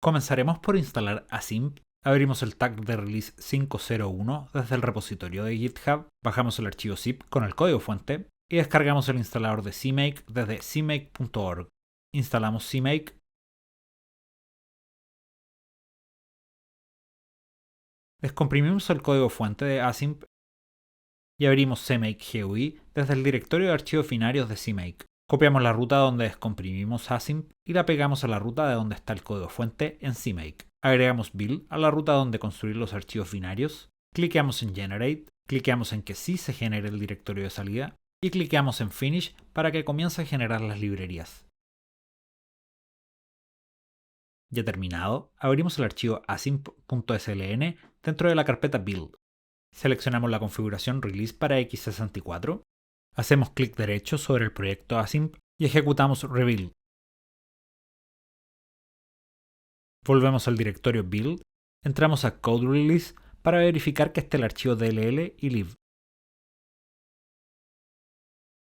Comenzaremos por instalar Async. Abrimos el tag de release 5.0.1 desde el repositorio de GitHub, bajamos el archivo zip con el código fuente y descargamos el instalador de CMake desde cmake.org. Instalamos CMake. Descomprimimos el código fuente de Async y abrimos CMake GUI desde el directorio de archivos binarios de CMake. Copiamos la ruta donde descomprimimos Async y la pegamos a la ruta de donde está el código fuente en CMake. Agregamos build a la ruta donde construir los archivos binarios, cliqueamos en Generate, cliqueamos en que sí se genere el directorio de salida y cliqueamos en Finish para que comience a generar las librerías. Ya terminado, abrimos el archivo async.sln dentro de la carpeta build. Seleccionamos la configuración release para x64, hacemos clic derecho sobre el proyecto Async y ejecutamos rebuild. Volvemos al directorio build, entramos a code release para verificar que esté el archivo dll y lib.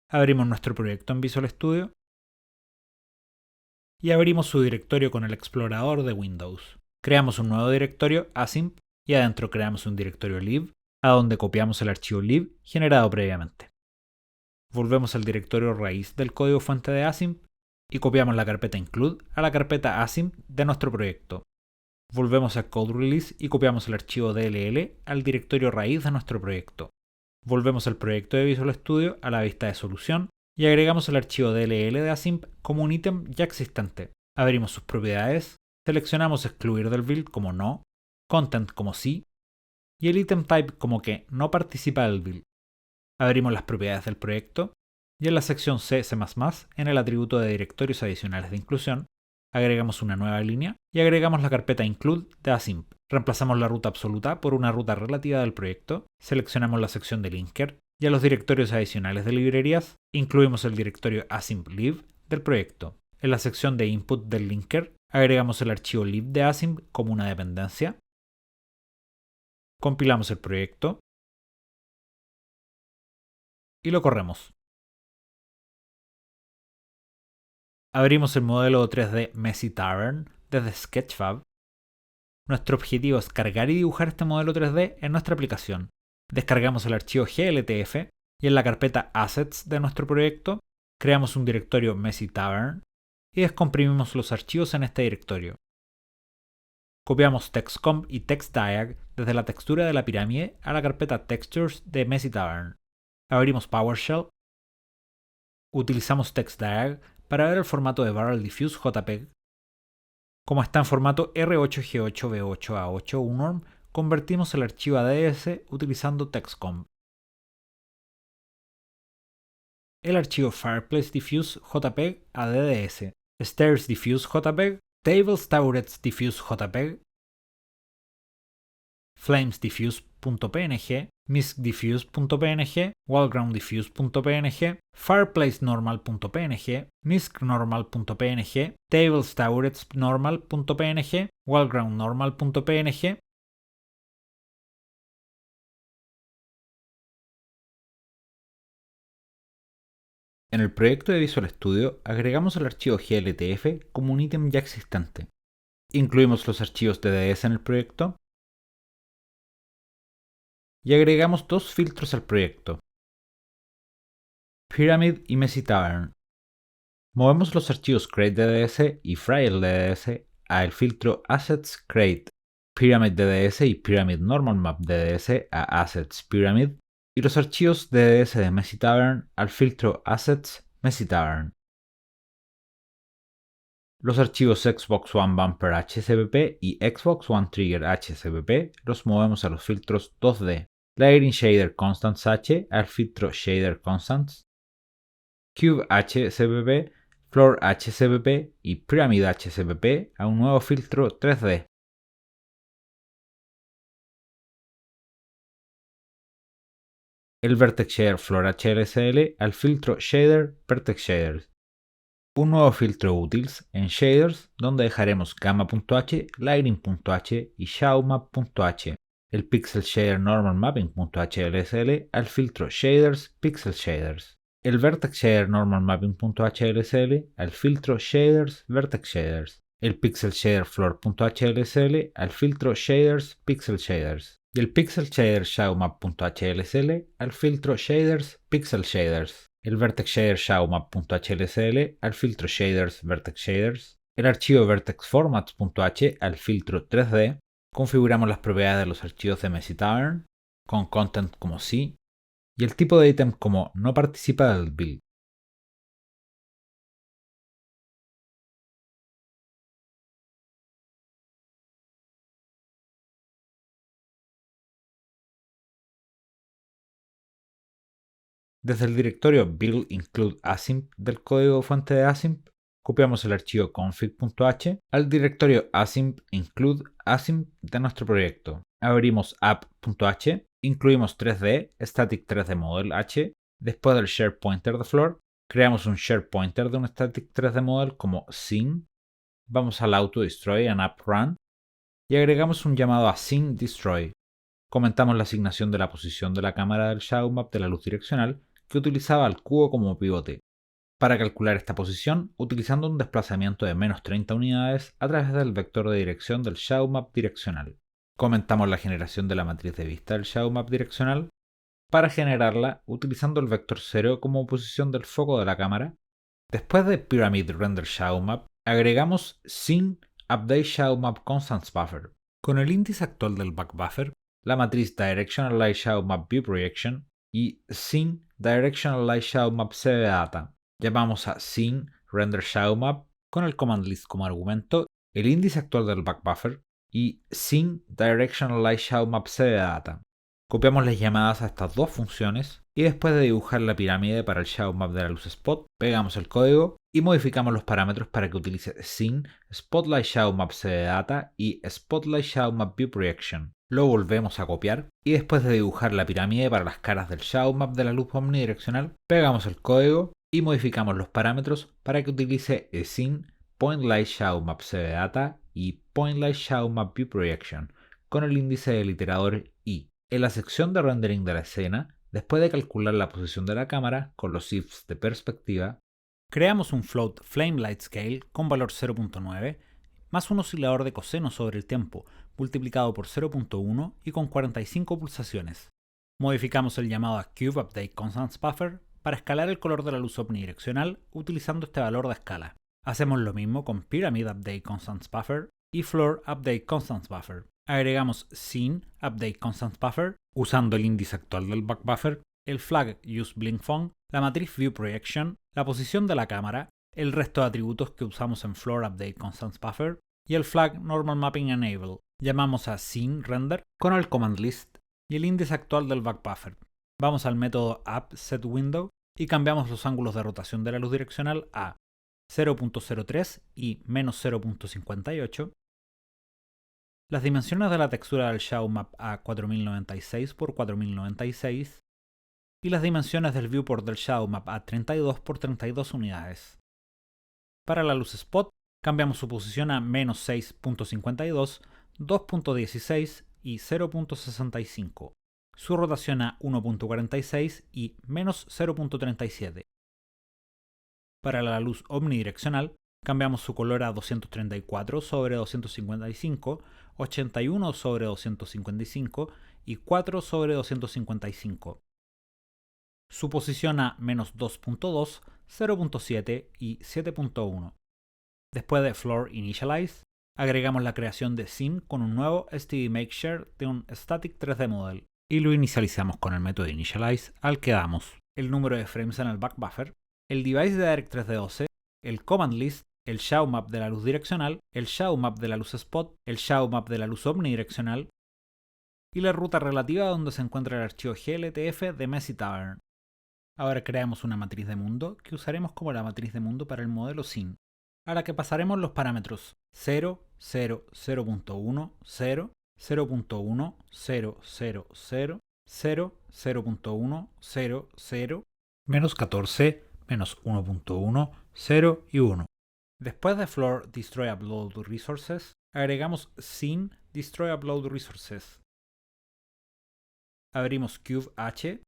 Abrimos nuestro proyecto en Visual Studio y abrimos su directorio con el explorador de Windows. Creamos un nuevo directorio Async y adentro creamos un directorio lib a donde copiamos el archivo lib generado previamente. Volvemos al directorio raíz del código fuente de Async y copiamos la carpeta include a la carpeta Async de nuestro proyecto. Volvemos a code release y copiamos el archivo dll al directorio raíz de nuestro proyecto. Volvemos al proyecto de Visual Studio a la vista de solución y agregamos el archivo dll de Async como un ítem ya existente. Abrimos sus propiedades, seleccionamos excluir del build como no, content como sí y el item type como que no participa del build. Abrimos las propiedades del proyecto y en la sección C++, en el atributo de directorios adicionales de inclusión, agregamos una nueva línea y agregamos la carpeta include de Async. Reemplazamos la ruta absoluta por una ruta relativa del proyecto, seleccionamos la sección de linker y a los directorios adicionales de librerías incluimos el directorio async lib del proyecto. En la sección de input del linker agregamos el archivo lib de Async como una dependencia. Compilamos el proyecto y lo corremos. Abrimos el modelo 3D Messy Tavern desde Sketchfab. Nuestro objetivo es cargar y dibujar este modelo 3D en nuestra aplicación. Descargamos el archivo gltf y en la carpeta Assets de nuestro proyecto creamos un directorio Messy Tavern y descomprimimos los archivos en este directorio. Copiamos TextComp y TextDiag desde la textura de la pirámide a la carpeta Textures de Messy Tavern. Abrimos PowerShell. Utilizamos TextDiag para ver el formato de Barrel Diffuse JPEG. Como está en formato R8G8B8A8 UNORM, convertimos el archivo a DDS utilizando TextComp. El archivo Fireplace Diffuse JPEG a DDS, Stairs Diffuse JPEG, Tables Taurets Diffuse JPEG, Flames Diffuse.png, Misc Diffuse.png, Wallground Diffuse.png, Fireplace Normal.png, Misc Normal.png, Tables Taurets Normal.png, Wallground Normal.png. En el proyecto de Visual Studio agregamos el archivo gltf como un ítem ya existente. Incluimos los archivos DDS en el proyecto y agregamos dos filtros al proyecto, Pyramid y Messy Tavern. Movemos los archivos create.dds y file.dds a el filtro Assets Create, Pyramid DDS y Pyramid Normal Map DDS a Assets Pyramid y los archivos DDS de Messy Tavern al filtro Assets Messy Tavern. Los archivos Xbox One Bumper HSBP y Xbox One Trigger HSBP los movemos a los filtros 2D, Lighting Shader Constants H al filtro Shader Constants, Cube HSBP, Floor HSBP y Pyramid HSBP a un nuevo filtro 3D. El Vertex Shader Floor HLSL al filtro Shader Vertex Shaders. Un nuevo filtro Utils en Shaders donde dejaremos Gamma.h, Lighting.h y ShadowMap.h. El Pixel Shader Normal Mapping.hlsl al filtro Shaders Pixel Shaders. El Vertex Shader Normal Mapping.hlsl al filtro Shaders Vertex Shaders. el pixel shader floor.hlsl al filtro shaders pixel shaders y el pixel shader shadowmap.hlsl al filtro shaders pixel shaders, el vertex shader shadowmap.hlsl al filtro shaders vertex shaders, el archivo vertexformats.h al filtro 3D. Configuramos las propiedades de los archivos de Messy Tavern con content como sí y el tipo de ítem como no participa del build. Desde el directorio build include async del código fuente de async, copiamos el archivo config.h al directorio async include async de nuestro proyecto. Abrimos app.h, incluimos 3D, static 3D model h, después del share pointer de floor, creamos un share pointer de un static 3D model como scene, vamos al auto destroy and app run y agregamos un llamado a scene destroy. Comentamos la asignación de la posición de la cámara del shadow map de la luz direccional que utilizaba el cubo como pivote, para calcular esta posición utilizando un desplazamiento de menos 30 unidades a través del vector de dirección del shadow map direccional. Comentamos la generación de la matriz de vista del shadow map direccional para generarla utilizando el vector 0 como posición del foco de la cámara. Después de Pyramid Render Shadow Map, agregamos Scene Update Shadow Map Constants Buffer. Con el índice actual del back buffer, la matriz Directional Light Shadow Map View Projection y Scene Directional Light Shadow Map CVData. Llamamos a Scene Render Shadow Map con el command list como argumento, el índice actual del back buffer y Scene Directional Light Shadow Map CVData. Copiamos las llamadas a estas dos funciones y después de dibujar la pirámide para el shadow map de la luz spot, pegamos el código y modificamos los parámetros para que utilice Scene, Spotlight Shadow Map CVData y Spotlight Shadow Map View Projection. Lo volvemos a copiar y después de dibujar la pirámide para las caras del shadow map de la luz omnidireccional, pegamos el código y modificamos los parámetros para que utilice Scene, Point Light Shadow Map CVData y Point Light Shadow Map View Projection con el índice del iterador i. En la sección de rendering de la escena, después de calcular la posición de la cámara con los ifs de perspectiva, creamos un float Flame Light Scale con valor 0.9 más un oscilador de coseno sobre el tiempo multiplicado por 0.1 y con 45 pulsaciones. Modificamos el llamado a Cube Update Constants Buffer para escalar el color de la luz omnidireccional utilizando este valor de escala. Hacemos lo mismo con Pyramid Update Constants Buffer y Floor Update Constants Buffer. Agregamos Scene Update Constants Buffer usando el índice actual del back buffer, el flag Use Blink Font, la matriz View Projection, la posición de la cámara, el resto de atributos que usamos en Floor Update Constants Buffer y el flag Normal Mapping Enable. Llamamos a Scene Render con el command list y el índice actual del back buffer. Vamos al método AppSetWindow y cambiamos los ángulos de rotación de la luz direccional a 0.03 y menos 0.58. Las dimensiones de la textura del shadow map a 4096 x 4096 y las dimensiones del viewport del shadow map a 32 x 32 unidades. Para la luz spot, cambiamos su posición a menos 6.52, 2.16 y 0.65, su rotación a 1.46 y menos 0.37. Para la luz omnidireccional, cambiamos su color a 234 sobre 255, 81 sobre 255 y 4 sobre 255. Su posición a menos 2.2, 0.7 y 7.1. Después de Floor Initialize, agregamos la creación de Scene con un nuevo STDMakeShare de un Static 3D Model y lo inicializamos con el método Initialize al que damos el número de frames en el back buffer, el device de Direct 3D12, el command list, el shadow map de la luz direccional, el shadow map de la luz spot, el shadow map de la luz omnidireccional y la ruta relativa donde se encuentra el archivo gltf de Messy Tavern. Ahora creamos una matriz de mundo que usaremos como la matriz de mundo para el modelo Scene, a la que pasaremos los parámetros 0, 0, 0.1, 0, 0.1, 0, 0, 0, 0, 0.1, 0, 0, menos 14, menos 1.1, 0 y 1. Después de Floor Destroy Upload Resources, agregamos Scene Destroy Upload Resources. Abrimos Cube H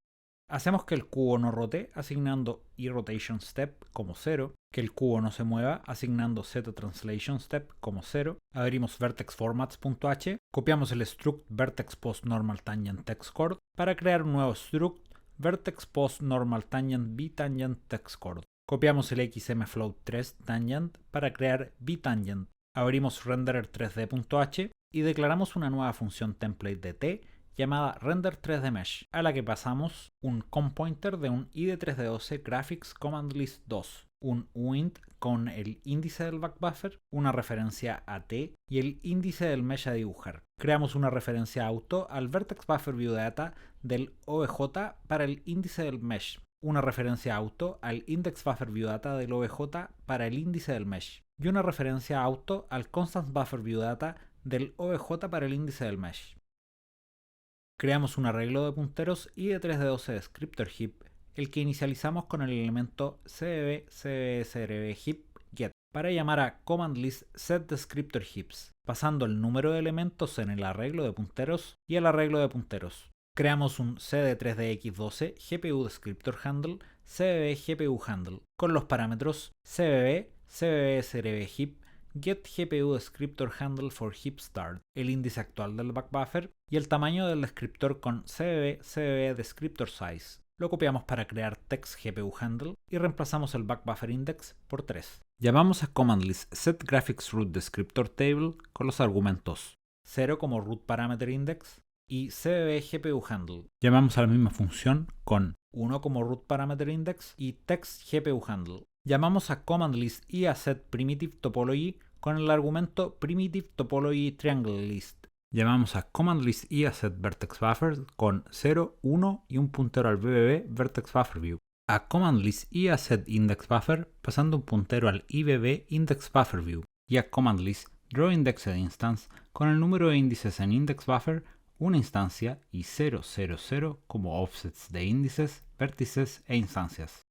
Hacemos que el cubo no rote asignando eRotationStep como 0, que el cubo no se mueva asignando ZTranslationStep como 0, abrimos vertexFormats.h, copiamos el struct vertexPostNormalTangentTextChord para crear un nuevo struct vertexPostNormalTangentBTangentTextChord. Copiamos el XMFloat3Tangent para crear bTangent. Abrimos renderer3d.h y declaramos una nueva función template de t llamada render3dMesh, a la que pasamos un comPointer de un id3d12 graphics command list 2, un uint con el índice del backbuffer, una referencia a t y el índice del mesh a dibujar. Creamos una referencia auto al vertex buffer view data del obj para el índice del mesh, una referencia auto al index buffer view data del obj para el índice del mesh y una referencia auto al constant buffer view data del obj para el índice del mesh. Creamos un arreglo de punteros id3d12 descriptor heap, el que inicializamos con el elemento cbb_cbbsrb_heap get para llamar a command list setDescriptorHeaps, pasando el número de elementos en el arreglo de punteros y el arreglo de punteros. Creamos un cd3dx12 GPU descriptor handle cbb GPU handle con los parámetros cbb cbbsrb_heap get GPU descriptor handle for heap start, el índice actual del backbuffer y el tamaño del descriptor con cbb descriptor size. Lo copiamos para crear text GPU handle y reemplazamos el backbuffer index por 3. Llamamos a command list setGraphicsRoot descriptor table con los argumentos 0 como root parameter index y cbb GPU handle. Llamamos a la misma función con 1 como root parameter index y text GPU handle. Llamamos a command list iasetPrimitiveTopology con el argumento PrimitiveTopologyTriangleList. Llamamos a command list iasetVertexBuffer con 0, 1 y un puntero al BBB VertexBufferView. A command list iasetIndexBuffer pasando un puntero al IBB IndexBufferView. Y a command list drawIndexedInstance con el número de índices en IndexBuffer, una instancia y 0, 0, 0 como offsets de índices, vértices e instancias.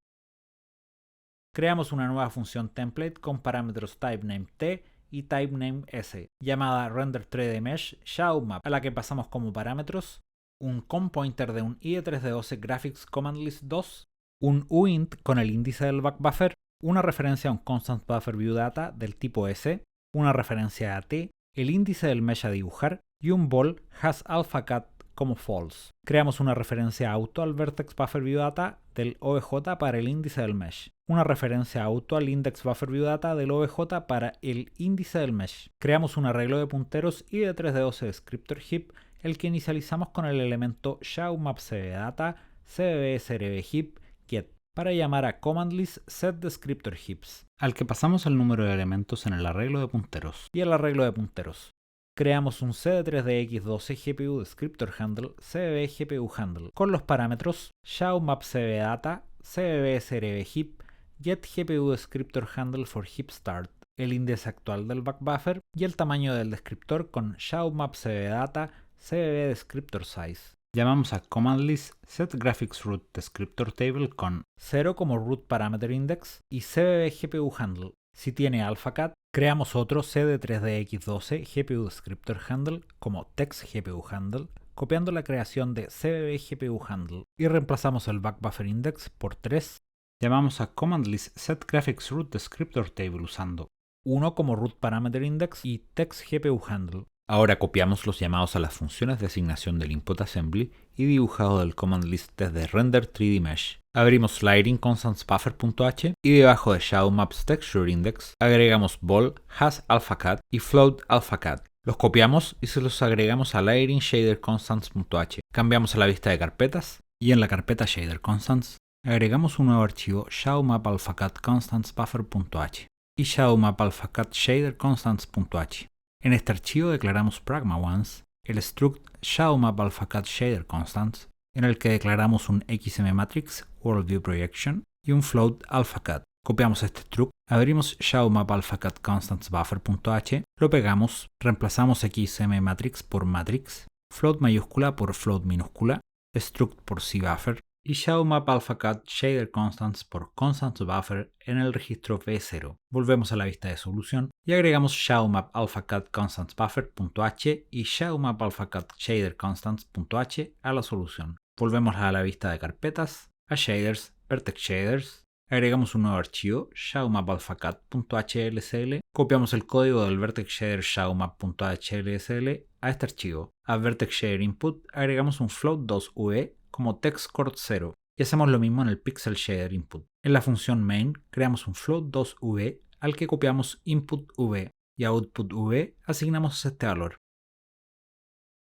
Creamos una nueva función template con parámetros typeNameT y typeNameS, llamada render3dMesh ShadowMap, a la que pasamos como parámetros un comPointer de un id3d12 graphics command list 2, un uint con el índice del backbuffer, una referencia a un constant buffer view data del tipo S, una referencia a t, el índice del mesh a dibujar y un bol hasAlphaCat como false. Creamos una referencia auto al vertex buffer view data del OBJ para el índice del mesh, una referencia auto al index buffer view data del OBJ para el índice del mesh. Creamos un arreglo de punteros id3d12 descriptor heap, el que inicializamos con el elemento shadowmapCBData cbbsrb_heap get para llamar a command list setDescriptorHeaps, al que pasamos el número de elementos en el arreglo de punteros y el arreglo de punteros. Creamos un cd3dx12 GPU descriptor handle cbb GPU handle con los parámetros shadowmapCBData cbbsrb_heap get GPU descriptor handle for heap start, el índice actual del backbuffer y el tamaño del descriptor con shadowmapCBData cbb descriptor size. Llamamos a command list setGraphicsRoot descriptor table con 0 como root parameter index y cbb GPU handle. Si tiene AlphaCat, creamos otro cd3dx12 GPU descriptor handle como text GPU handle, copiando la creación de cbb GPU handle y reemplazamos el backbuffer index por 3. Llamamos a command list setGraphicsRoot descriptor table usando 1 como root parameter index y text GPU handle. Ahora copiamos los llamados a las funciones de asignación del input assembly y dibujado del command list desde render3dMesh. Abrimos slidingConstantsBuffer.h y debajo de ShadowMapsTextureIndex agregamos bol, hasAlphaCat y floatAlphaCat. Los copiamos y se los agregamos a LightingShaderConstants.h. Cambiamos a la vista de carpetas y en la carpeta ShaderConstants agregamos un nuevo archivo ShadowMapAlphaCatConstantsBuffer.h y ShadowMapAlphaCatShaderConstants.h. En este archivo declaramos pragma_once, el struct ShadowMapAlphaCatShaderConstants, en el que declaramos un XMMatrix WorldViewProjection y un float AlphaCat. Copiamos este struct, abrimos ShadowMapAlphaCatConstantsBuffer.h, lo pegamos, reemplazamos XMMatrix por matrix, float mayúscula por float minúscula, struct por cbuffer y ShadowMapAlphaCatShaderConstants por ConstantsBuffer en el registro B0. Volvemos a la vista de solución y agregamos ShadowMapAlphaCatConstantsBuffer.h y ShadowMapAlphaCatShaderConstants.h a la solución. Volvemos a la vista de carpetas, a Shaders, Vertex Shaders, agregamos un nuevo archivo, shadowmapalphacat.hlsl, copiamos el código del Vertex Shader shadowmap.hlsl a este archivo. A Vertex Shader Input agregamos un float2v como textcord 0 y hacemos lo mismo en el Pixel Shader Input. En la función main creamos un float2v al que copiamos input_v y a output_v asignamos este valor.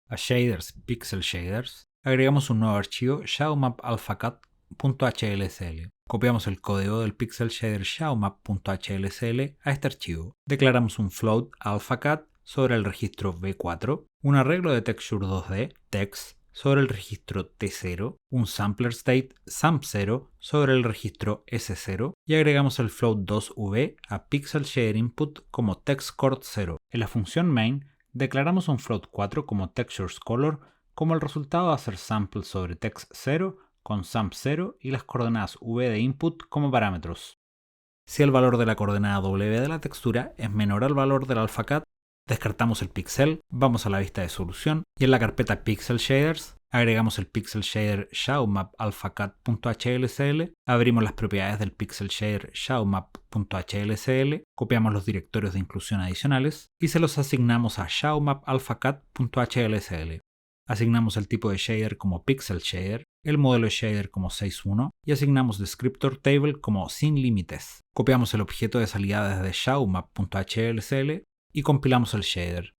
A Shaders, Pixel Shaders, agregamos un nuevo archivo shadowmapalphacat.hlsl. Copiamos el código del Pixel Shader shadowmap.hlsl a este archivo. Declaramos un float alphacat sobre el registro v4, un arreglo de texture 2D, text, sobre el registro t0, un sampler state samp0 sobre el registro s0 y agregamos el float2v a Pixel Shader Input como textcord 0. En la función main declaramos un float4 como textureScolor como el resultado de hacer sample sobre text 0 con samp 0 y las coordenadas v de input como parámetros. Si el valor de la coordenada w de la textura es menor al valor del alphacat, descartamos el pixel, vamos a la vista de solución y en la carpeta Pixel Shaders agregamos el Pixel Shader shadowmapalphacat.hlsl, abrimos las propiedades del Pixel Shader shadowmap.hlsl, copiamos los directorios de inclusión adicionales y se los asignamos a shadowmapalphacat.hlsl. Asignamos el tipo de shader como Pixel Shader, el modelo de shader como 6.1 y asignamos Descriptor Table como sin límites. Copiamos el objeto de salida desde shadowmap.hlsl y compilamos el shader.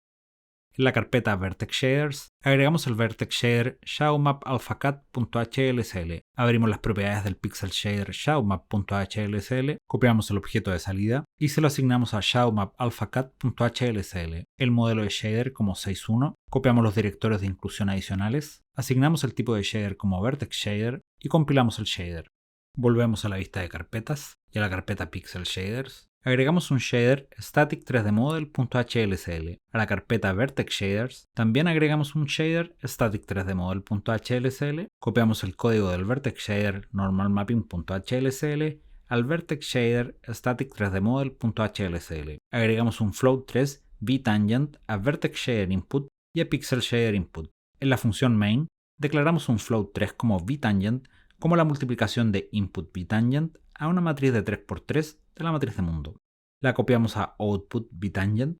En la carpeta Vertex Shaders agregamos el Vertex Shader shadowmapalphacat.hlsl, abrimos las propiedades del Pixel Shader shadowmap.hlsl, copiamos el objeto de salida y se lo asignamos a shadowmapalphacat.hlsl, el modelo de shader como 6.1, copiamos los directorios de inclusión adicionales, asignamos el tipo de shader como Vertex Shader y compilamos el shader. Volvemos a la vista de carpetas y a la carpeta Pixel Shaders. Agregamos un shader static 3D model.hlsl. A la carpeta Vertex Shaders también agregamos un shader static 3D model.hlsl. Copiamos el código del Vertex Shader normalmapping.hlsl al Vertex Shader static 3D model.hlsl. Agregamos un float3 vtangent a Vertex Shader Input y a Pixel Shader Input. En la función main declaramos un float3 como vtangent como la multiplicación de input vtangent a una matriz de 3×3 de la matriz de mundo. La copiamos a output vtangent,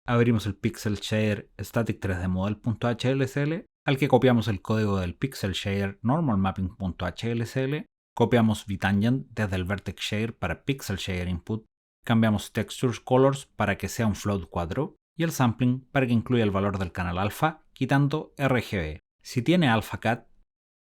abrimos el Pixel Shader static 3D model.hlsl al que copiamos el código del Pixel Shader normalmapping.hlsl, copiamos vtangent desde el Vertex Shader para Pixel Shader Input, cambiamos Textures Colors para que sea un float 4 y el sampling para que incluya el valor del canal alfa quitando RGB. Si tiene alphacat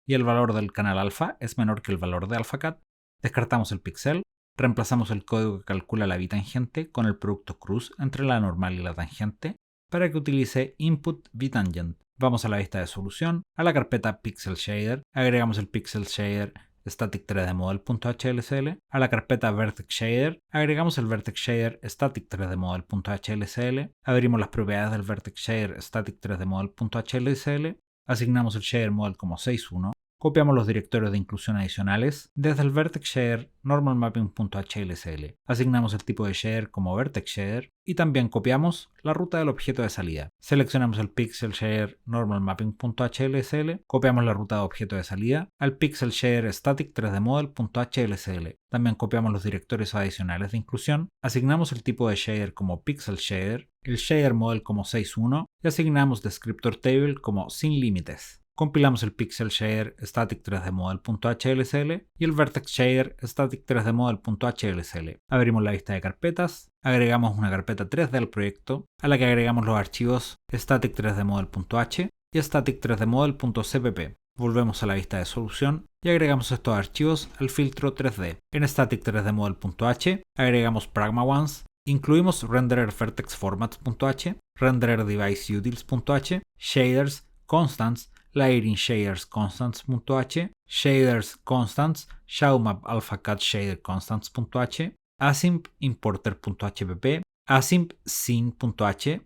y el valor del canal alfa es menor que el valor de alphacat, descartamos el pixel, reemplazamos el código que calcula la bitangente con el producto cruz entre la normal y la tangente para que utilice input vtangent. Vamos a la vista de solución, a la carpeta Pixel Shader, agregamos el Pixel Shader static 3D model.hlsl, a la carpeta Vertex Shader, agregamos el Vertex Shader static 3D model.hlsl, abrimos las propiedades del Vertex Shader static 3D model.hlsl, asignamos el shader model como 6.1, copiamos los directorios de inclusión adicionales desde el Vertex Shader normalmapping.hlsl, asignamos el tipo de shader como Vertex Shader y también copiamos la ruta del objeto de salida. Seleccionamos el Pixel Shader normalmapping.hlsl, copiamos la ruta de objeto de salida al Pixel Shader static 3D model.hlsl. También copiamos los directorios adicionales de inclusión, asignamos el tipo de shader como Pixel Shader, el shader model como 6.1 y asignamos Descriptor Table como sin límites. Compilamos el Pixel Shader static 3D model.hlsl y el Vertex Shader static 3D model.hlsl. Abrimos la vista de carpetas, agregamos una carpeta 3D al proyecto a la que agregamos los archivos static 3D model.h y static 3D model.cpp. Volvemos a la vista de solución y agregamos estos archivos al filtro 3D. En static 3D model.h agregamos pragma_once, incluimos renderer vertex formats.h, renderer device utils.h, shaders, constants, layering shaders constants.h, shaders constants, shadowmapalphacat shader constants.h, asimp importer.hpp, asimp scene.h,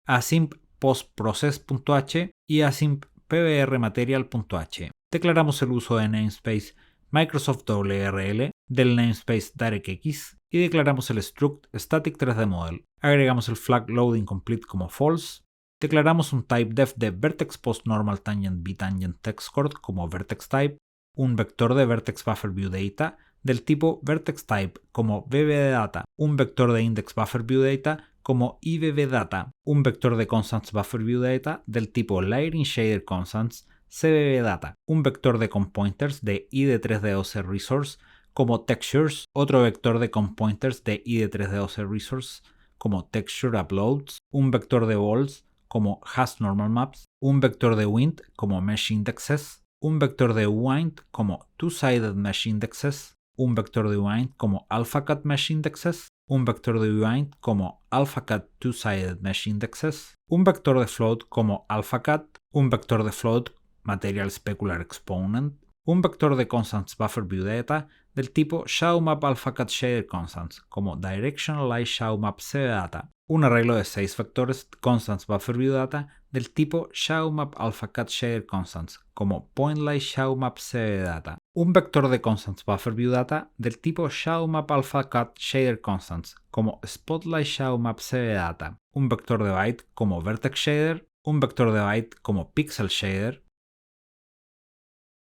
asimp postprocess.h y asimp pbrmaterial.h. Declaramos el uso de namespace Microsoft WRL del namespace DirectX y declaramos el struct static 3D model. Agregamos el flag loading complete como false Declaramos un type_def de vertex post normal tangent btangent textchord como vertex type, un vector de vertex buffer view data del tipo vertex type como bbdata, un vector de index buffer view data como ibbdata, un vector de constants buffer view data del tipo layering shader constants cbbdata, un vector de compointers de id3doc resource como textures, otro vector de compointers de id3doc resource como texture uploads, un vector de balls como hasNormalMaps, un vector de wind como meshIndexes, un vector de wind como two-sided meshIndexes, un vector de wind como AlphaCat meshIndexes, un vector de wind como AlphaCat two-sided meshIndexes, un vector de float como AlphaCat, un vector de float material specular exponent, un vector de constants buffer view data del tipo ShadowMap AlphaCat shader constants como directionalized ShadowMap cdata, un arreglo de 6 vectores constants buffer view data del tipo ShadowMap AlphaCat shader constants como pointlight ShadowMap cdata, un vector de constants buffer view data del tipo ShadowMap AlphaCat shader constants como spotlight ShadowMap cdata, un vector de byte como vertex shader, un vector de byte como pixel shader,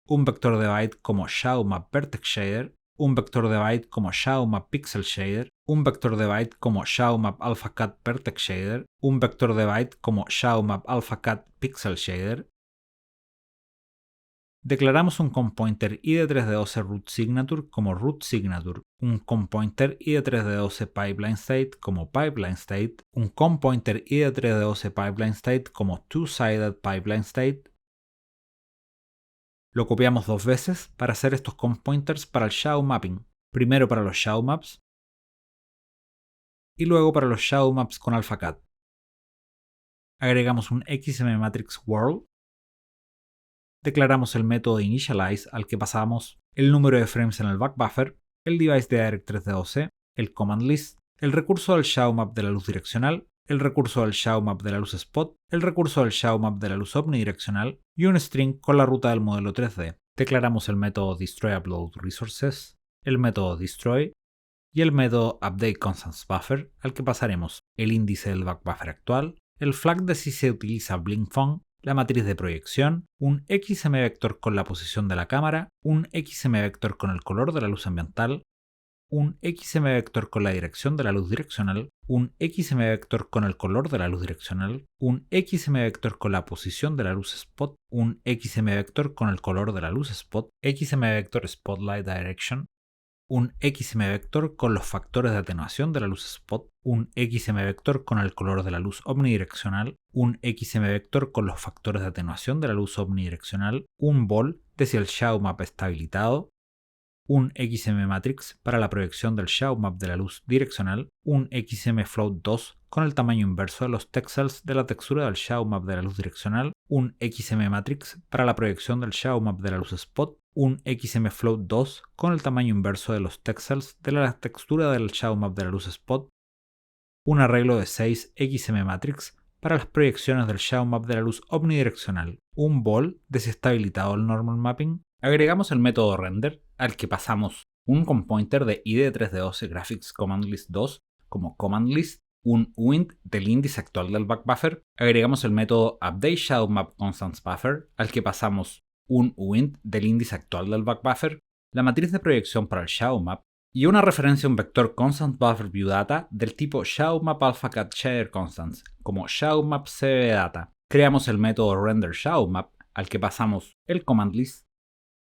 un vector de byte como ShadowMap vertex shader, un vector de byte como ShadowMap pixel shader, un vector de byte como ShadowMap AlphaCat vertex shader, un vector de byte como ShadowMap AlphaCat pixel shader. Declaramos un compointer id3d12 root signature como root signature, un compointer id3d12 pipeline state como pipeline state, un compointer id3d12 pipeline state como two-sided pipeline state. Lo copiamos 2 veces para hacer estos compointers para el shadow mapping, primero para los shadow maps y luego para los shadow maps con AlphaCat. Agregamos un XMMatrix world, declaramos el método initialize al que pasamos el número de frames en el backbuffer, el device de direct3d12, el command list, el recurso del shadow map de la luz direccional, el recurso del shadow map de la luz spot, el recurso del shadow map de la luz omnidireccional y un string con la ruta del modelo 3D. Declaramos el método destroyUploadResources, el método destroy y el método updateConstantsBuffer al que pasaremos el índice del backbuffer actual, el flag de si se utiliza blinkFun, la matriz de proyección, un XMVector con la posición de la cámara, un XMVector con el color de la luz ambiental, un XMVector con la dirección de la luz direccional, un XMVector con el color de la luz direccional, un XMVector con la posición de la luz spot, un XMVector con el color de la luz spot, XMVector Spotlight Direction, un XMVector con los factores de atenuación de la luz spot, un XMVector con el color de la luz omnidireccional, un XMVector con los factores de atenuación de la luz omnidireccional, un ball de si el shadow map está habilitado, un XMMatrix para la proyección del shadow map de la luz direccional, un XMFloat2 con el tamaño inverso de los texels de la textura del shadow map de la luz direccional, un XMMatrix para la proyección del shadow map de la luz spot, un XMFloat2 con el tamaño inverso de los texels de la textura del shadow map de la luz spot, un arreglo de 6 XMMatrix para las proyecciones del shadow map de la luz omnidireccional, un ball de si está habilitado el normal mapping. Agregamos el método render al que pasamos un compointer de id3d12 graphics command list 2 como command list, un uint del índice actual del backbuffer. Agregamos el método updateShadowMapConstantsBuffer al que pasamos un uint del índice actual del backbuffer, la matriz de proyección para el shadow map y una referencia a un vector constant buffer view data del tipo ShadowMap AlphaCat shader constants como ShadowMap cbdata. Creamos el método renderShadowMap al que pasamos el command list,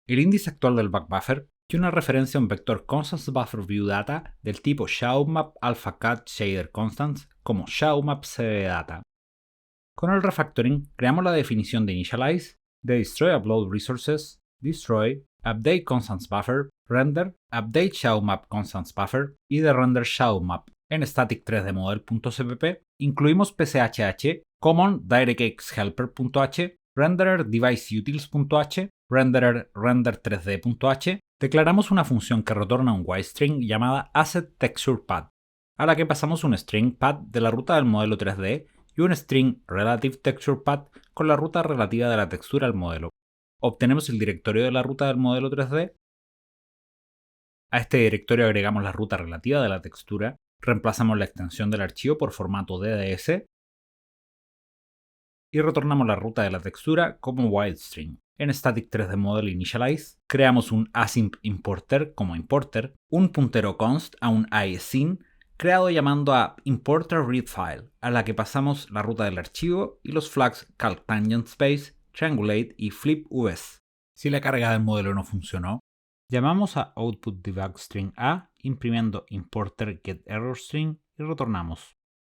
el índice actual del backbuffer y una referencia a un vector constants buffer view data del tipo ShadowMap AlphaCat shader constants como ShadowMap cbdata. Con el refactoring creamos la definición de initialize, de destroyUploadResources, destroy, updateConstantsBuffer, render, updateShadowMapConstantsBuffer y de renderShadowMap. En static3dModel.cpp incluimos pchh, common directxhelper.h, renderer deviceutils.h, renderer render3d.h. Declaramos una función que retorna un Y-string llamada AssetTexturePad, a la que pasamos un string pad de la ruta del modelo 3D y un string RelativeTexturePad con la ruta relativa de la textura al modelo. Obtenemos el directorio de la ruta del modelo 3D. A este directorio agregamos la ruta relativa de la textura, reemplazamos la extensión del archivo por formato DDS y retornamos la ruta de la textura como WildString. En Static 3D Model Initialize, creamos un async importer como importer, un puntero const a un isIn creado llamando a importer read file, a la que pasamos la ruta del archivo y los flags calc tangent space, triangulate y flip vs. Si la carga del modelo no funcionó, llamamos a output debug string a imprimiendo importer get error string y retornamos.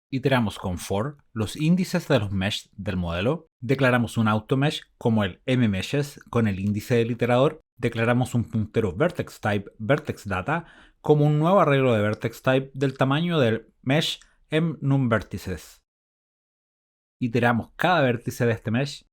Iteramos con for los índices de los mesh del modelo, declaramos un automesh como el mmeshes con el índice del iterador, declaramos un puntero vertex type vertex data como un nuevo arreglo de vertex type del tamaño del mesh mNumVertices. Iteramos cada vértice de este mesh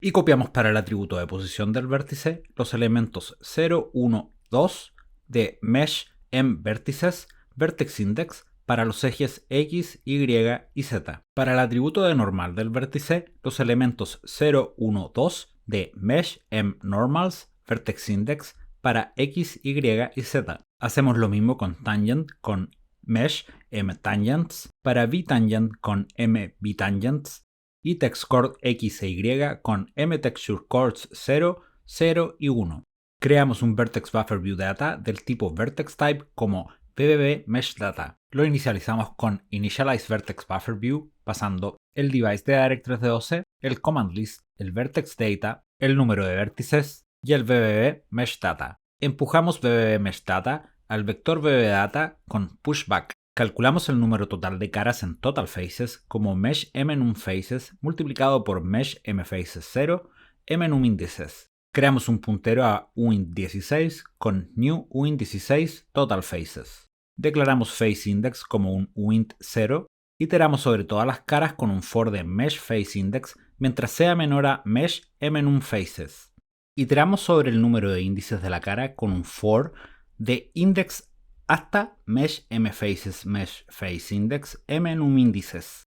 y copiamos para el atributo de posición del vértice los elementos 0, 1, 2 de mesh mVertices vertex index para los ejes X, Y y Z. Para el atributo de normal del vértice, los elementos 0, 1, 2 de mesh mNormals vertex index para X, Y y Z. Hacemos lo mismo con tangent con mesh mTangents, para vTangent con mVTangents y textchord X e Y con mTextureChords 0, 0 y 1. Creamos un Vertex Buffer View Data del tipo Vertex Type como BBB Mesh Data. Lo inicializamos con Initialize Vertex Buffer View pasando el device de Direct 3D-OC, el command list, el vertex data, el número de vértices y el BBB Mesh Data. Empujamos BBB Mesh Data al vector BBB Data con pushback. Calculamos el número total de caras en total faces como mesh mNumFaces multiplicado por mesh mFaces 0 mNumIndices. Creamos un puntero a uint16 con new uint16 total faces. Declaramos faceIndex como un uint0. Iteramos sobre todas las caras con un for de mesh faceIndex mientras sea menor a mesh mNumFaces. Iteramos sobre el número de índices de la cara con un for de index hasta mesh mFaces mesh faceIndex mNumIndices.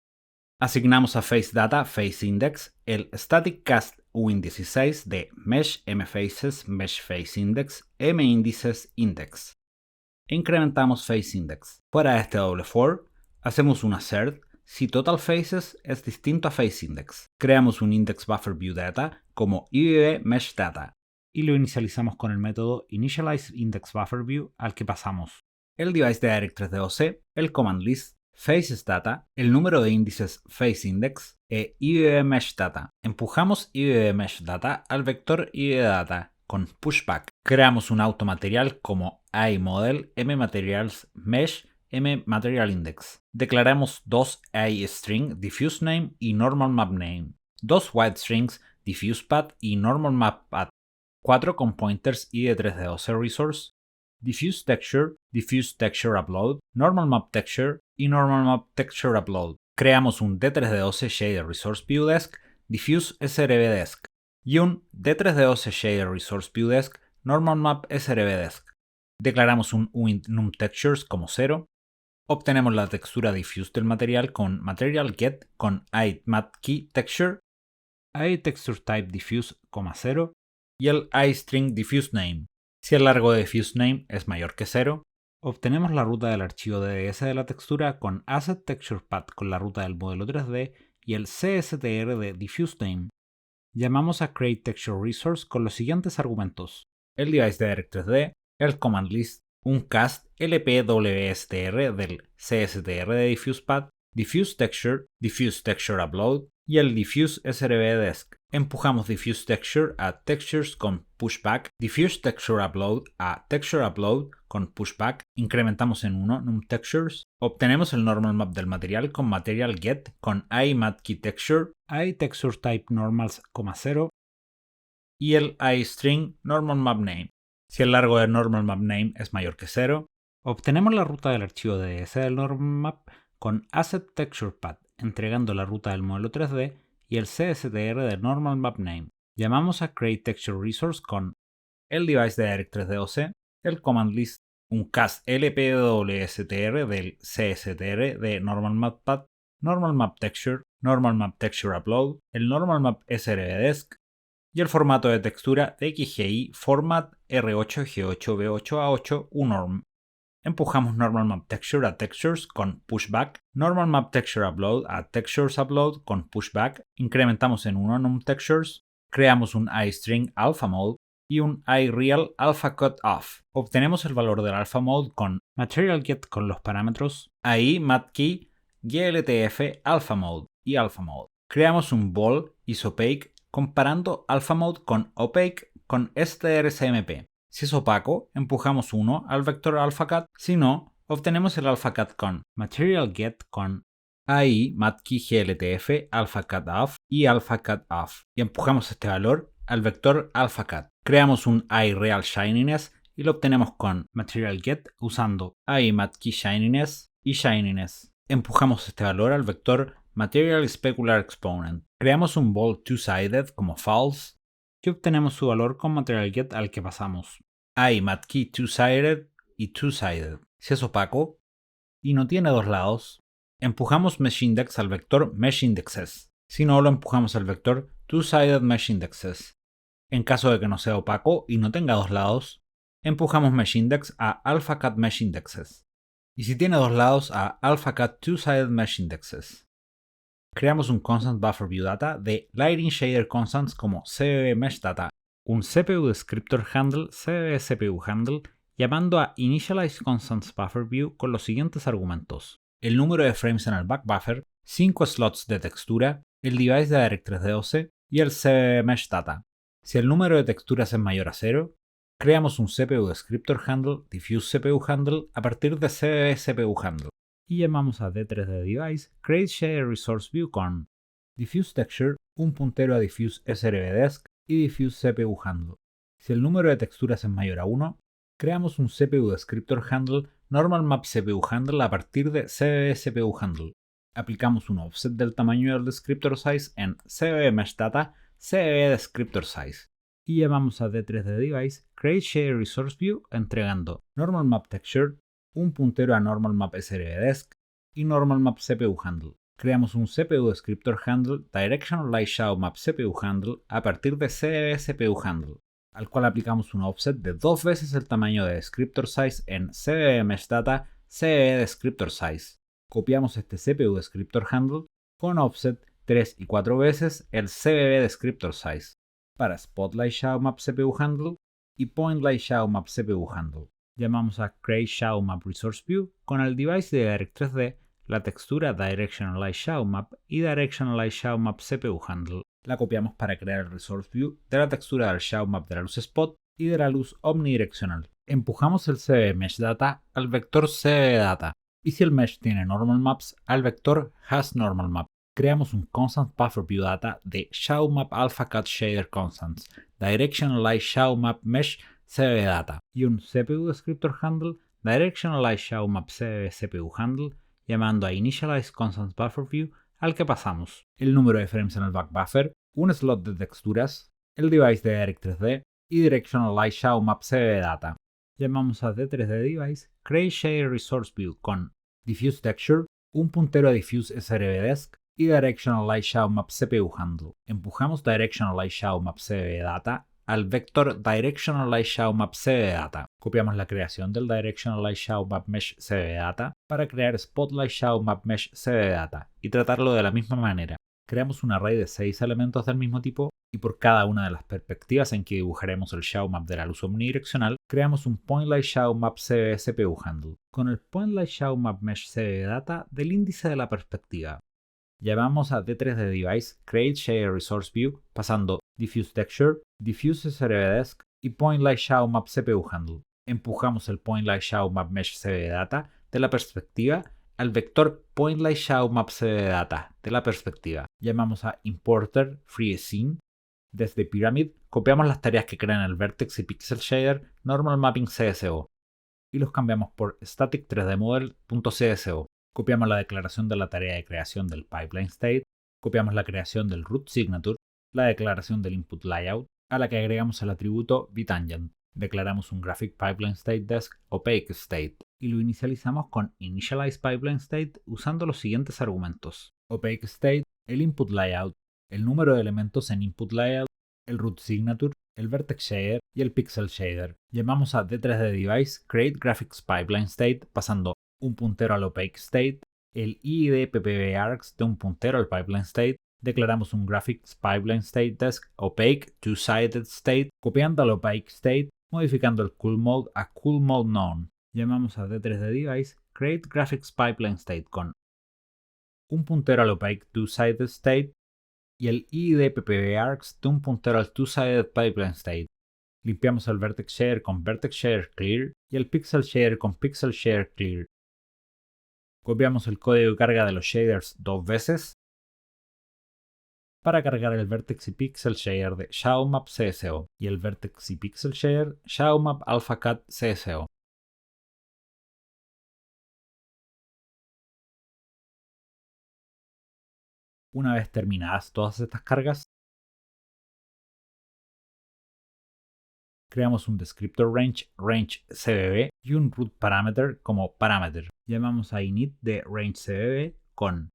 Asignamos a faceData faceIndex el static cast uint16 de mesh mFaces mesh faceIndex mIndices index. Incrementamos faceIndex. Fuera de este doble for, hacemos un assert si total faces es distinto a faceIndex. Creamos un index buffer view data como IBB mesh data y lo inicializamos con el método initializeIndexBufferView al que pasamos el device de Direct 3D-OC, el command list, facesData, el número de índices faceIndex e IBBMeshData. Empujamos IBBMeshData al vector IBData con pushback. Creamos un automaterial como iModel mMaterials mesh mMaterialIndex. Declaramos dos iString diffuseName y normalMapName, dos whiteStrings diffusePath y normalMapPath, 4 con pointers id3d-OC resource, diffuse texture upload, normal map texture y normal map texture upload. Creamos un D3D-OC shader resource viewDesc, diffuse srbdesc y un D3D-OC shader resource viewDesc, normal map srbdesc. Declaramos un uint numTextures como 0. Obtenemos la textura diffuse del material con materialGet con iMatKeyTexture, iTextureType diffuse, 0 y el iString diffuseName. Si el largo de diffuseName es mayor que 0, obtenemos la ruta del archivo DDS de la textura con AssetTexturePath con la ruta del modelo 3D y el CSTR de diffuseName. Llamamos a createTextureResource con los siguientes argumentos: el device de Direct 3D, el command list, un cast lpwstr del CSTR de diffusePath, diffuseTexture upload y el diffuse srbdesc. Empujamos diffuseTexture a textures con pushback, diffuseTextureUpload a textureUpload con pushback, incrementamos en 1 numTextures, obtenemos el normal map del material con materialGet con iMatKeyTexture, iTextureType normals, 0 y el iString normalMapName. Si el largo del normalMapName es mayor que 0, obtenemos la ruta del archivo DDS del normalMap con AssetTexturePath, entregando la ruta del modelo 3D y el CSTR del normalMapName. Llamamos a createTextureResource con el device de Direct 3D-OC, el command list, un cast lpwstr del CSTR de normalMapPath, normalMapTexture, normalMapTextureUpload, el normalMap srbdesc y el formato de textura DXGI format R8G8B8A8 UNORM. empujamos Normal Map Texture a Textures con Pushback, Normal Map Texture Upload a Textures Upload con Pushback, incrementamos en 1 Num Textures, creamos un iString Alpha Mode y un iReal Alpha Cutoff. Obtenemos el valor del Alpha Mode con Material Get con los parámetros AI MatKey GLTF Alpha Mode y Alpha Mode. Creamos un Ball isOpaque comparando Alpha Mode con Opaque con strcmp. Si es opaco, empujamos 1 al vector AlphaCut, si no, obtenemos el AlphaCut con Material Get con AI MatKey GLTF Alpha Cutoff y Alpha Cutoff y empujamos este valor al vector AlphaCut. Creamos un iReal Shininess y lo obtenemos con Material Get usando AI MatKey Shininess y Shininess. Empujamos este valor al vector Material Specular Exponent. Creamos un Ball two-sided como false y obtenemos su valor con Material Get al que pasamos AI MatKey two-sided y two-sided. Si es opaco y no tiene dos lados, empujamos Mesh Index al vector Mesh Indexes. Si no, lo empujamos al vector two-sided Mesh Indexes. En caso de que no sea opaco y no tenga dos lados, empujamos Mesh Index a AlphaCut Mesh Indexes. Y si tiene dos lados, a AlphaCut two-sided Mesh Indexes. Creamos un Constant Buffer View Data de Lighting Shader Constants como CBB Mesh Data, un CPU Descriptor Handle CBB CPU Handle llamando a Initialize Constants Buffer View con los siguientes argumentos: el número de frames en el back buffer, 5 slots de textura, el device de Direct 3D12 y el CBB Mesh Data. Si el número de texturas es mayor a 0, creamos un CPU Descriptor Handle Diffuse CPU Handle a partir de CBB CPU Handle y llamamos a D3D Device Create Shader Resource View con Diffuse Texture, un puntero a Diffuse SRB Desk y Diffuse CPU Handle. Si el número de texturas es mayor a 1, creamos un CPU Descriptor Handle Normal Map CPU Handle a partir de CBB CPU Handle. Aplicamos un offset del tamaño del descriptor size en CBB Mesh Data CBB Descriptor Size y llamamos a D3D Device Create Shader Resource View entregando Normal Map Texture, un puntero a Normal Map SRB Desk y Normal Map CPU Handle. Creamos un CPU Descriptor Handle Directional Light Shadow Map CPU Handle a partir de CBB CPU Handle, al cual aplicamos un offset de 2 veces el tamaño de Descriptor Size en CBB Mesh Data CBB Descriptor Size. Copiamos este CPU Descriptor Handle con offset 3 y 4 veces el CBB Descriptor Size para Spotlight Shadow Map CPU Handle y Point Light Shadow Map CPU Handle. Llamamos a Create Shadow Map Resource View con el device de Direct 3D, la textura Directional Light Shadow Map y Directional Light Shadow Map CPU Handle. La copiamos para crear el Resource View de la textura del Shadow Map de la luz Spot y de la luz omnidireccional. Empujamos el CBB Mesh Data al vector CBB Data y si el mesh tiene Normal Maps al vector HasNormalMap. Creamos un Constant Buffer View Data de Shadow Map Alpha Cut Shader Constants, Directional Light Shadow Map Mesh CBB Data y un CPU Descriptor Handle Directional Light Shadow Map CBB CPU Handle llamando a Initialize Constant Buffer View al que pasamos el número de frames en el back buffer, un slot de texturas, el device de Direct 3D y Directional Light Shadow Map CBB Data. Llamamos a D3D Device Create Shader Resource View con Diffuse Texture, un puntero a Diffuse SRB Desk y Directional Light Shadow Map CPU Handle. Empujamos Directional Light Shadow Map CBB Data al vector Directional Light Shadow Map CBB Data. Copiamos la creación del Directional Light Shadow Map Mesh CBB Data para crear Spotlight Shadow Map Mesh CBB Data y tratarlo de la misma manera. Creamos un array de 6 elementos del mismo tipo y por cada una de las perspectivas en que dibujaremos el Shadow Map de la luz omnidireccional, creamos un Point Light Shadow Map CBB CPU Handle con el Point Light Shadow Map Mesh CBB Data del índice de la perspectiva. Llamamos a D3D Device Create Shader Resource View pasando Diffuse Texture, Diffuse SRB Desk y Point Light Shadow Map CPU Handle. Empujamos el Point Light Shadow Map Mesh CBB Data de la perspectiva al vector Point Light Shadow Map CBB Data de la perspectiva. Llamamos a Importer FreeScene. Desde Pyramid copiamos las tareas que crean el Vertex y Pixel Shader Normal Mapping CSO y los cambiamos por Static 3D Model.CSO. Copiamos la declaración de la tarea de creación del Pipeline State, copiamos la creación del Root Signature, la declaración del Input Layout, a la que agregamos el atributo VTangent. Declaramos un Graphic Pipeline State Desk Opaque State y lo inicializamos con Initialize Pipeline State usando los siguientes argumentos: Opaque State, el Input Layout, el número de elementos en Input Layout, el Root Signature el Vertex Shader y el Pixel Shader. Llamamos a D3D Device Create Graphics Pipeline State pasando un puntero al Opaque State, el IID PPBArgs de un puntero al Pipeline State. Declaramos un Graphics Pipeline State Desk Opaque Two-Sided State copiando al Opaque State, modificando el Cool Mode a Cool Mode None. Llamamos a D3D Device Create Graphics Pipeline State con un puntero al Opaque Two-Sided State y el IID PPBArgs de un puntero al Two-Sided Pipeline State. Limpiamos el Vertex Shader con Vertex Shader Clear y el Pixel Shader con Pixel Shader Clear. Copiamos el código de carga de los shaders dos veces para cargar el Vertex y Pixel Shader de ShadowMap CSO y el Vertex y Pixel Shader ShadowMap AlphaCAD CSO. Una vez terminadas todas estas cargas, creamos un descriptor range, range CBB y un root parameter como parameter. Llamamos a init de range CBB con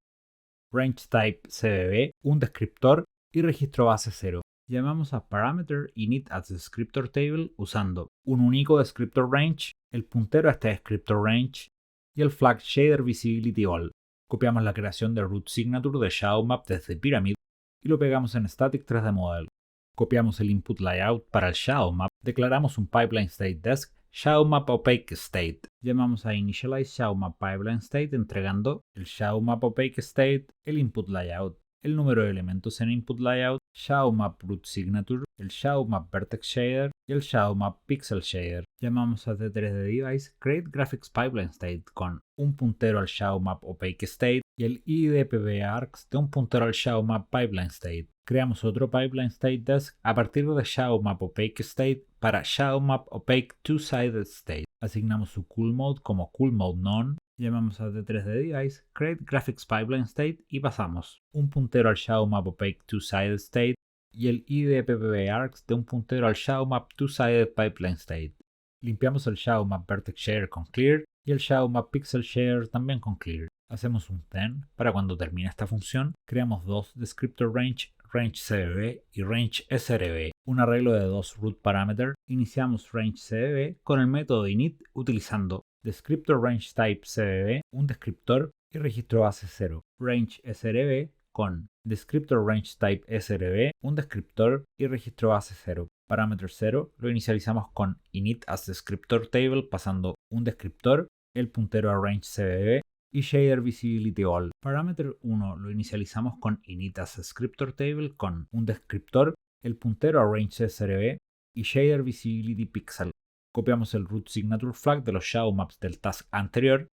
range type CBB, un descriptor y registro base 0. Llamamos a parameter init as descriptor table usando un único descriptor range, el puntero a este descriptor range y el flag shader visibility all. Copiamos la creación de root signature de ShadowMap desde Pyramid y lo pegamos en static 3D model. Copiamos el input layout para el ShadowMap, declaramos un pipeline state desk ShadowMap Opaque State. Llamamos a initialize ShadowMap Pipeline State entregando el ShadowMap Opaque State, el input layout, el número de elementos en input layout, ShadowMap Root Signature, el ShadowMap Vertex Shader y el ShadowMap Pixel Shader. Llamamos a D3D Device Create Graphics Pipeline State con un puntero al ShadowMap Opaque State y el IID PPBArgs de un puntero al ShadowMap Pipeline State. Creamos otro Pipeline State Desk a partir de ShadowMap Opaque State para ShadowMap Opaque Two-Sided State. Asignamos su Cool Mode como Cool Mode None. Llamamos a D3D Device Create Graphics Pipeline State y pasamos un puntero al ShadowMap Opaque Two-Sided State y el IID PPBArgs de un puntero al ShadowMap Two-Sided Pipeline State. Limpiamos el ShadowMap Vertex Shader con Clear y el ShadowMap Pixel Shader también con Clear. Hacemos un then para cuando termine esta función. Creamos dos descriptor range, range CBB y range SRB, un arreglo de dos root parameters. Iniciamos range CBB con el método init utilizando descriptor range type CBB, un descriptor y registro base 0. Range SRB con descriptor range type SRB, un descriptor y registro base 0. Parámetro 0 lo inicializamos con init as descriptor table pasando un descriptor, el puntero a range CBB y shader visibility all. Parámetro 1 lo inicializamos con init as descriptor table con un descriptor, el puntero a range SRB y shader visibility pixel. Copiamos el root signature flag de los ShadowMaps del task anterior,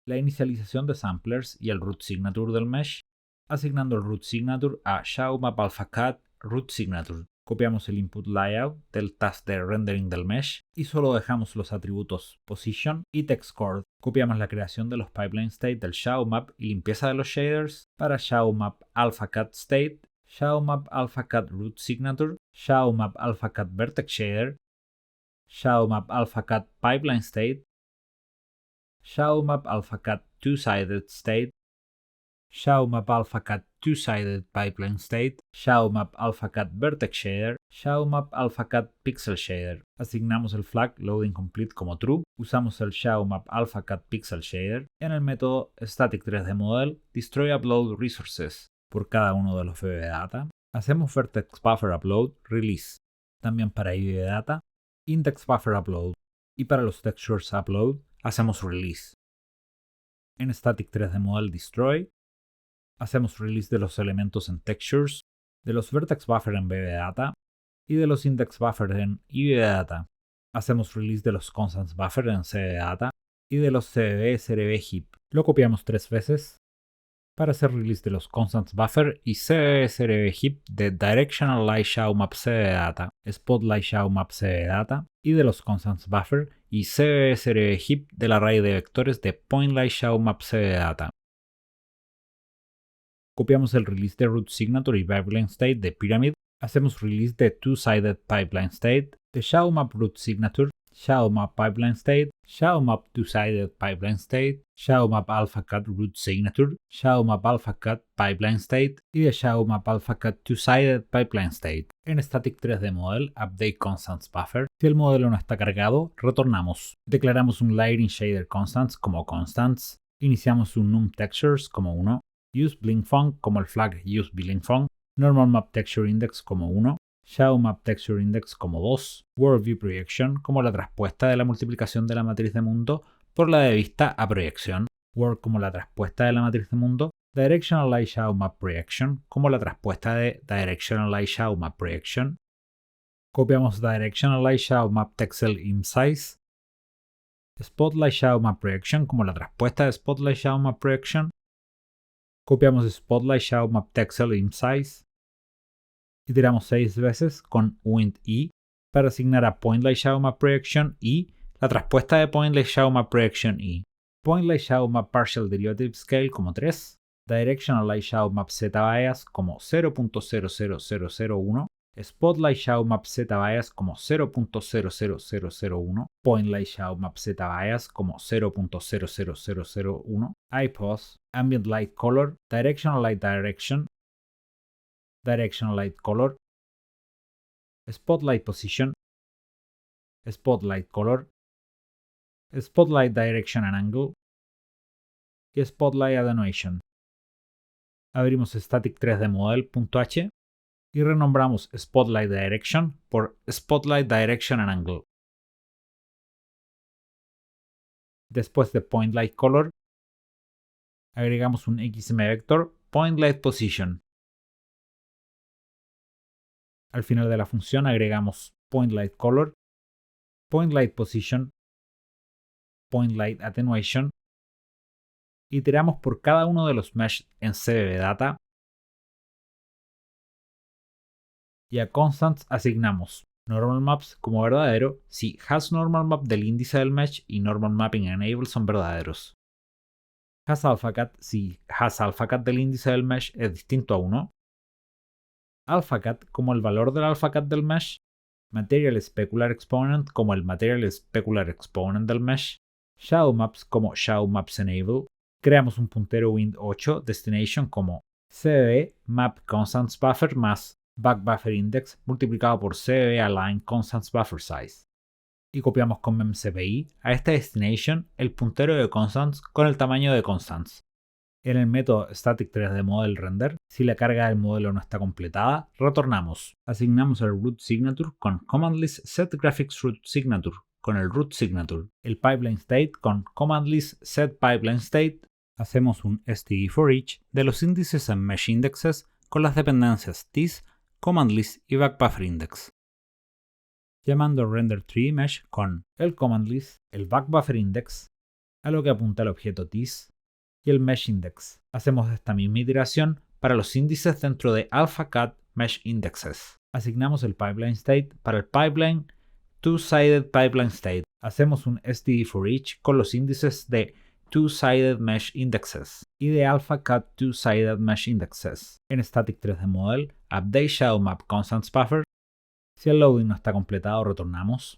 la inicialización de samplers y el root signature del mesh, asignando el root signature a ShadowMap AlphaCAD root signature. Copiamos el input layout del task de rendering del mesh y solo dejamos los atributos position y text chord. Copiamos la creación de los pipeline state del ShadowMap y limpieza de los shaders para ShadowMap AlphaCAD state, ShadowMap AlphaCAD root signature, ShadowMap AlphaCAD vertex shader, ShadowMap AlphaCAD pipeline state, ShadowMap AlphaCAD two-sided state, ShadowMap AlphaCAD two-sided pipeline state, ShadowMap AlphaCAD vertex shader, ShadowMap AlphaCAD pixel shader. Asignamos el flag loading complete como true, usamos el ShadowMap AlphaCAD pixel shader en el método static 3D model destroy upload resources. Por cada uno de los VB-Data, hacemos vertex buffer upload release. También para IBData, index buffer upload. Y para los textures upload, hacemos release. En static 3D model destroy, hacemos release de los elementos en textures, de los vertex buffer en VB-Data y de los index buffer en IBData. Hacemos release de los constants buffer en CBData y de los CBB SRB heap. Lo copiamos 3 veces para hacer release de los constants buffer y CBB SRB heap de directional light ShadowMap CBData, spotlight ShadowMap CBData y de los constants buffer y CBB SRB heap del array de vectores de point light ShadowMap CBData. Copiamos el release de root signature y pipeline state de Pyramid. Hacemos release de two-sided pipeline state de ShadowMap root signature, ShadowMap pipeline state ShadowMap two-sided pipeline state, ShadowMap AlphaCat root signature, ShadowMap AlphaCat pipeline state y de ShadowMap AlphaCat two-sided pipeline state. En Static 3D Model, update constants buffer. Si el modelo no está cargado, retornamos. Declaramos un lighting shader constants como constants. Iniciamos un num textures como 1. Use blinkFun como el flag use blinkFun. Normal map texture index como 1. Shadow Map Texture Index como 2, Worldview Projection como la traspuesta de la multiplicación de la matriz de mundo por la de vista a proyección, World como la traspuesta de la matriz de mundo, Directional Light Shadow Map Projection como la traspuesta de Directional Light Shadow Map Projection. Copiamos Directional Light Shadow Map Texel Im Size, Spotlight Shadow Map Projection como la traspuesta de Spotlight Shadow Map Projection. Copiamos Spotlight Shadow Map Texel Im Size. Iteramos 6 veces con Wind E para asignar a Point Light Shadow Map Projection E la traspuesta de Point Light Shadow Map Projection E. Point Light Shadow Map Partial Derivative Scale como 3. Directional Light Shadow Map Z Bias como 0.00001. Spotlight Shadow Map Z Bias como 0.00001. Point Light Shadow Map Z Bias como 0.00001. IPOS, Ambient Light Color, Directional Light Direction, Directional Light Color, Spotlight Position, Spotlight Color, Spotlight Direction and Angle y Spotlight Attenuation. Abrimos Static 3D Model.h y renombramos Spotlight Direction por Spotlight Direction and Angle. Después de Point Light Color, agregamos un XM vector Point Light Position. Al final de la función agregamos Point Light Color, Point Light Position, Point Light Attenuation. Iteramos por cada uno de los mesh en CBB Data y a constants asignamos normal maps como verdadero si hasNormalMap del índice del mesh y normal mapping enable son verdaderos. HasAlphaCat si hasAlphaCat del índice del mesh es distinto a 1. AlphaCat como el valor del AlphaCat del mesh, Material Specular Exponent como el Material Specular Exponent del mesh, Shadow Maps como Shadow Maps Enable. Creamos un puntero Wind8 Destination como CBB Map Constants Buffer más Back Buffer Index multiplicado por CBB Align Constants Buffer Size. Y copiamos con memcpy a esta destination el puntero de constants con el tamaño de constants. En el método Static 3D Model Render, si la carga del modelo no está completada, retornamos. Asignamos el root signature con command list set graphics root signature con el root signature, el pipeline state con command list set pipeline state. Hacemos un STD for each de los índices en mesh indexes con las dependencias tis, command list y back buffer index. Llamando render tree mesh con el command list, el back buffer index, a lo que apunta el objeto tis, y el mesh index. Hacemos esta misma iteración para los índices dentro de AlphaCat mesh indexes. Asignamos el pipeline state para el pipeline two-sided pipeline state. Hacemos un STD for each con los índices de two-sided mesh indexes y de AlphaCat two-sided mesh indexes. En Static 3D Model, update Shadow Map Constants Buffer. Si el loading no está completado, retornamos.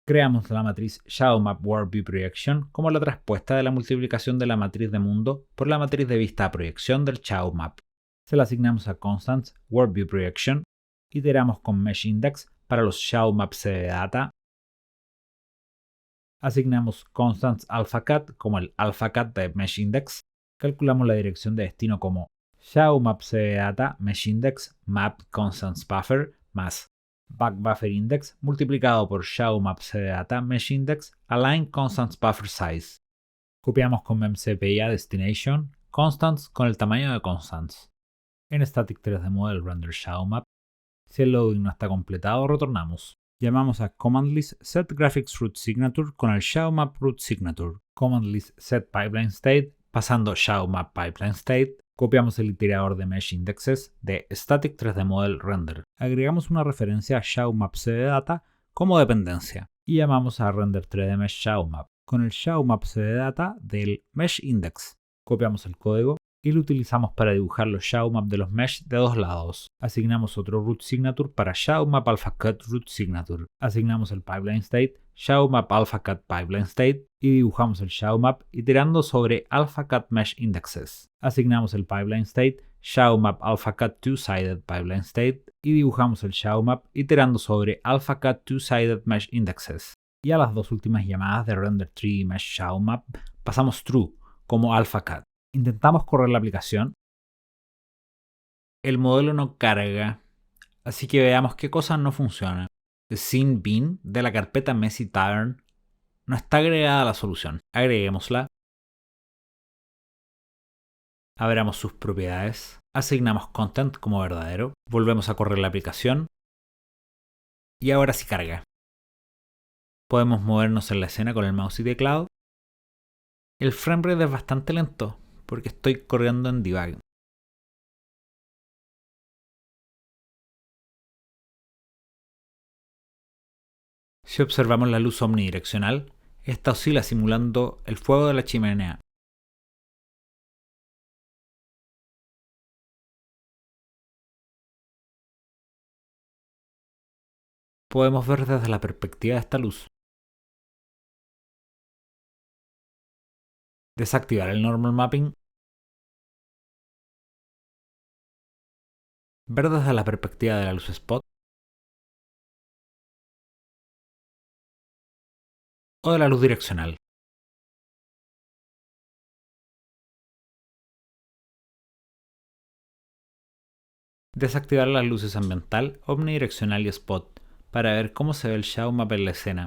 Creamos la matriz Shadow Map Worldview Projection como la traspuesta de la multiplicación de la matriz de mundo por la matriz de vista a proyección del Shadow Map. Se la asignamos a Constants Worldview Projection. Iteramos con Mesh Index para los Shadow Maps de Data. Asignamos Constants AlphaCat como el AlphaCat de Mesh Index. Calculamos la dirección de destino como Shadow Maps de Data Mesh Index Map Constants Buffer más Back Buffer Index multiplicado por Shadow Maps de Data Mesh Index Align Constants Buffer Size. Copiamos con memcpy a Destination Constants con el tamaño de constants. En Static 3D Model Render Shadow Map, si el loading no está completado, retornamos. Llamamos a command list set graphics root signature con el Shadow Map root signature. Command list set pipeline state pasando Shadow Map pipeline state. Copiamos el iterador de mesh indexes de Static 3D Model Render. Agregamos una referencia a Shadow Map CDData como dependencia y llamamos a Render 3D Mesh Shadow Map con el Shadow Map CDData del Mesh Index. Copiamos el código y lo utilizamos para dibujar los shadow map de los mesh de dos lados. Asignamos otro root signature para shadow map alpha cut root signature. Asignamos el pipeline state shadow map alpha cut pipeline state y dibujamos el shadow map iterando sobre alpha cut mesh indexes. Asignamos el pipeline state shadow map alpha cut two-sided pipeline state y dibujamos el shadow map iterando sobre alpha cut two-sided mesh indexes. Y a las dos últimas llamadas de render 3D mesh shadow map pasamos true como alpha cut. Intentamos correr la aplicación. El modelo no carga, así que veamos qué cosas no funcionan. The scene bin de la carpeta Messy Tavern no está agregada a la solución. Agreguémosla. Abramos sus propiedades. Asignamos content como verdadero. Volvemos a correr la aplicación. Y ahora sí carga. Podemos movernos en la escena con el mouse y teclado. El framerate es bastante lento porque estoy corriendo en debug. Si observamos la luz omnidireccional, esta oscila simulando el fuego de la chimenea. Podemos ver desde la perspectiva de esta luz. Desactivar el normal mapping. Ver desde la perspectiva de la luz spot. O de la luz direccional. Desactivar las luces ambiental, omnidireccional y spot para ver cómo se ve el shadow map en la escena.